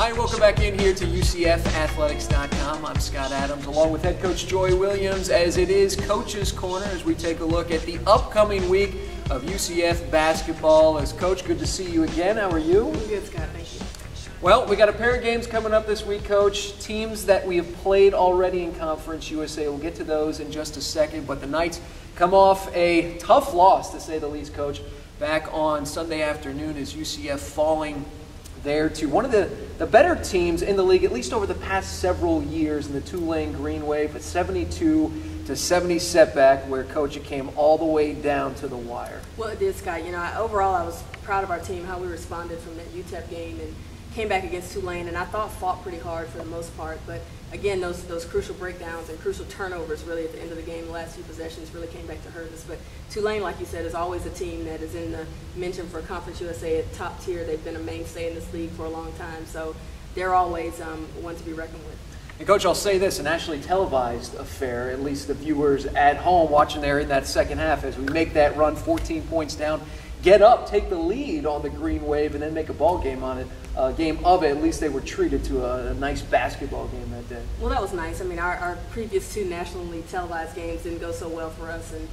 Hi, welcome back in here to UCFathletics.com. I'm Scott Adams, along with head coach Joy Williams, as it is Coach's Corner, as we take a look at the upcoming week of UCF basketball. As coach, good to see you again. How are you? I'm good, Scott. Thank you. Well, we got a pair of games coming up this week, Coach. Teams that we have played already in Conference USA. We'll get to those in just a second, but the Knights come off a tough loss, to say the least, Coach, back on Sunday afternoon as UCF falling there to one of the better teams in the league, at least over the past several years, in the Tulane Green Wave, a 72-70 setback where, Coach, it came all the way down to the wire. Well, it did, Scott. You know, overall I was proud of our team, how we responded from that UTEP game and came back against Tulane, and I thought fought pretty hard for the most part. But again, those crucial breakdowns and crucial turnovers really at the end of the game, the last few possessions really came back to hurt us. But Tulane, like you said, is always a team that is in the mention for Conference USA at top tier. They've been a mainstay in this league for a long time, so they're always one to be reckoned with. And Coach, I'll say this, a nationally televised affair, at least the viewers at home watching there in that second half, as we make that run 14 points down, get up, take the lead on the Green Wave, and then make a ball game on it. Game of it. At least they were treated to a nice basketball game that day. Well, that was nice. I mean, our previous two nationally televised games didn't go so well for us, and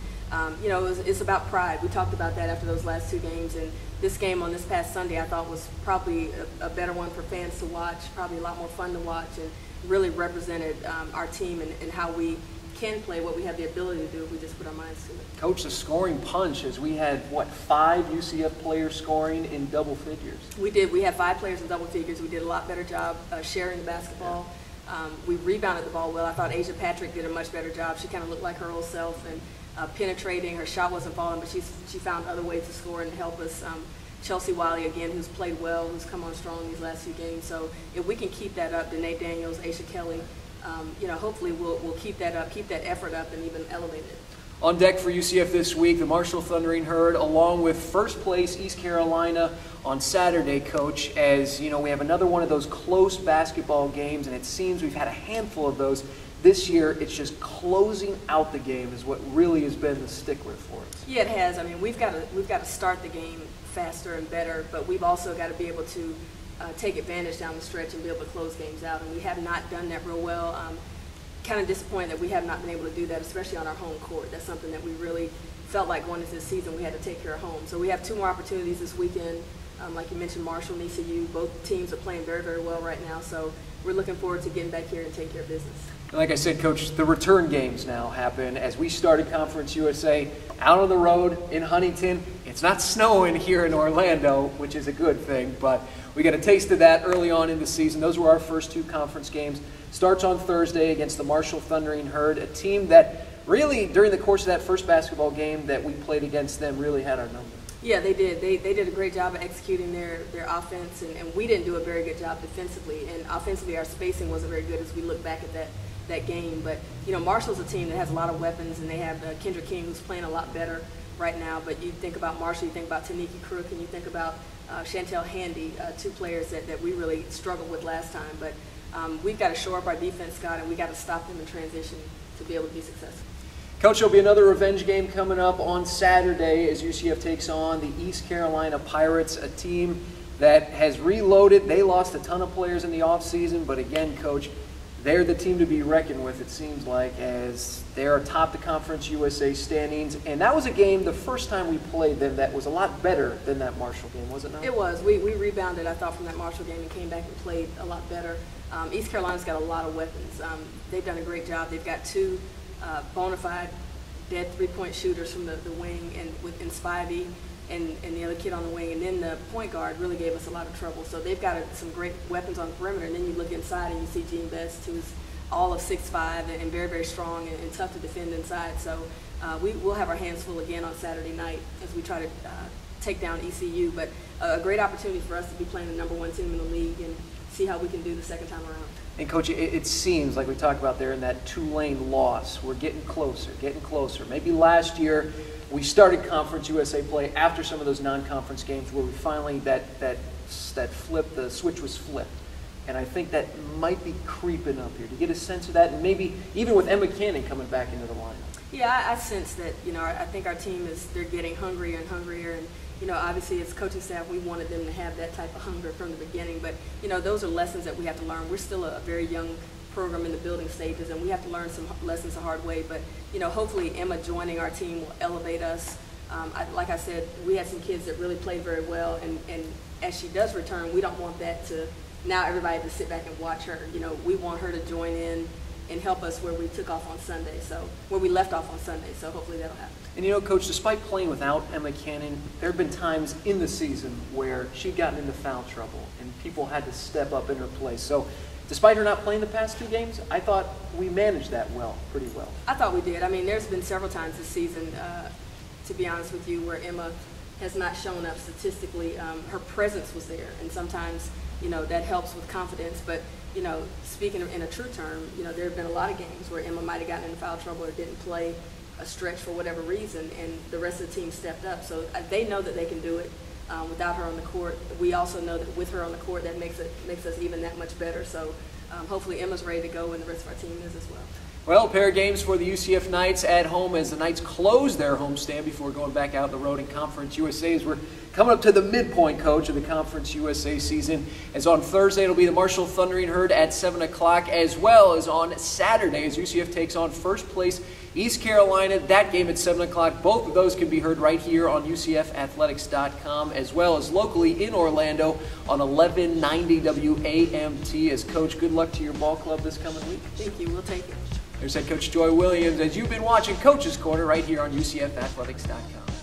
you know, it's about pride. We talked about that after those last two games, and this game on this past Sunday I thought was probably a better one for fans to watch, probably a lot more fun to watch, and really represented our team and how we can play, what we have the ability to do if we just put our minds to it. Coach, the scoring punch, as we had, what, 5 UCF players scoring in double figures? We did. We had 5 players in double figures. We did a lot better job sharing the basketball. We rebounded the ball well. I thought Asia Patrick did a much better job. She kind of looked like her old self and penetrating. Her shot wasn't falling, but she found other ways to score and help us. Chelsea Wiley, again, who's played well, who's come on strong these last few games. So if we can keep that up, Danae Daniels, Aisha Kelly, you know, hopefully we'll keep that up, keep that effort up, and even elevate it. On deck for UCF this week, the Marshall Thundering Herd, along with first place East Carolina on Saturday, Coach, as you know, we have another one of those close basketball games, and it seems we've had a handful of those this year. It's just closing out the game is what really has been the stickler for us. Yeah, it has. I mean, we've got to start the game faster and better, but we've also got to be able to take advantage down the stretch and be able to close games out, and we have not done that real well. Kind of disappointed that we have not been able to do that, especially on our home court. That's something that we really felt like going into this season we had to take care of home. So we have 2 more opportunities this weekend. Like you mentioned, Marshall and ECU, both teams are playing very, very well right now. So we're looking forward to getting back here and taking care of business. Like I said, Coach, the return games now happen as we started Conference USA out on the road in Huntington. It's not snowing here in Orlando, which is a good thing, but we got a taste of that early on in the season. Those were our first 2 conference games. Starts on Thursday against the Marshall Thundering Herd, a team that really, during the course of that first basketball game that we played against them, really had our number. Yeah, they did. They did a great job of executing their offense, and we didn't do a very good job defensively. And offensively, our spacing wasn't very good as we look back at that game. But, you know, Marshall's a team that has a lot of weapons, and they have Kendra King, who's playing a lot better right now. But you think about Marshall, you think about Taniki Crook, and you think about Chantel Handy, 2 players that we really struggled with last time. But we've got to shore up our defense, Scott, and we've got to stop them in transition to be able to be successful. Coach, there'll be another revenge game coming up on Saturday as UCF takes on the East Carolina Pirates, a team that has reloaded. They lost a ton of players in the offseason, but again, Coach, they're the team to be reckoned with, it seems like, as they're atop the Conference USA standings. And that was a game, the first time we played them, that was a lot better than that Marshall game, was it not? It was. We rebounded, I thought, from that Marshall game and came back and played a lot better. East Carolina's got a lot of weapons. They've done a great job. They've got 2 bona fide dead 3-point shooters from the wing, and within Spivey and the other kid on the wing, and then the point guard really gave us a lot of trouble. So they've got some great weapons on the perimeter, and then you look inside and you see Jean Best, who's all of 6'5" and very, very strong and tough to defend inside. So we'll have our hands full again on Saturday night as we try to take down ECU. But a great opportunity for us to be playing the #1 team in the league and see how we can do the second time around. And Coach, it seems like we talked about there in that Tulane loss, we're getting closer, getting closer. Maybe last year we started Conference USA play after some of those non-conference games where we finally, that flip, the switch was flipped. And I think that might be creeping up here to get a sense of that, and maybe even with Emma Cannon coming back into the lineup. Yeah, I sense that, I think our team they're getting hungrier and hungrier, and, obviously as coaching staff, we wanted them to have that type of hunger from the beginning, but, those are lessons that we have to learn. We're still a very young program in the building stages, and we have to learn some lessons the hard way, but, hopefully Emma joining our team will elevate us. Like I said, we had some kids that really played very well, and as she does return, we don't want that to, now everybody to sit back and watch her. We want her to join in and help us where we took off on Sunday, where we left off on Sunday, so hopefully that'll happen. And Coach, despite playing without Emma Cannon, there have been times in the season where she'd gotten into foul trouble and people had to step up in her place. So despite her not playing the past 2 games, I thought we managed that pretty well. I thought we did. I mean, there's been several times this season, to be honest with you, where Emma has not shown up statistically. Her presence was there, and sometimes, that helps with confidence. But, speaking in a true term, there have been a lot of games where Emma might have gotten into foul trouble or didn't play a stretch for whatever reason, and the rest of the team stepped up. So they know that they can do it without her on the court. We also know that with her on the court, that makes us even that much better. So hopefully Emma's ready to go, and the rest of our team is as well. Well, a pair of games for the UCF Knights at home as the Knights close their homestand before going back out the road in Conference USA, as we're coming up to the midpoint, Coach, of the Conference USA season. As on Thursday, it'll be the Marshall Thundering Herd at 7 o'clock, as well as on Saturday as UCF takes on first place East Carolina. That game at 7 o'clock. Both of those can be heard right here on UCFathletics.com, as well as locally in Orlando on 1190 WAMT. As Coach, good luck to your ball club this coming week. Thank you. We'll take it. There's head coach Joy Williams, as you've been watching Coach's Corner right here on UCFathletics.com.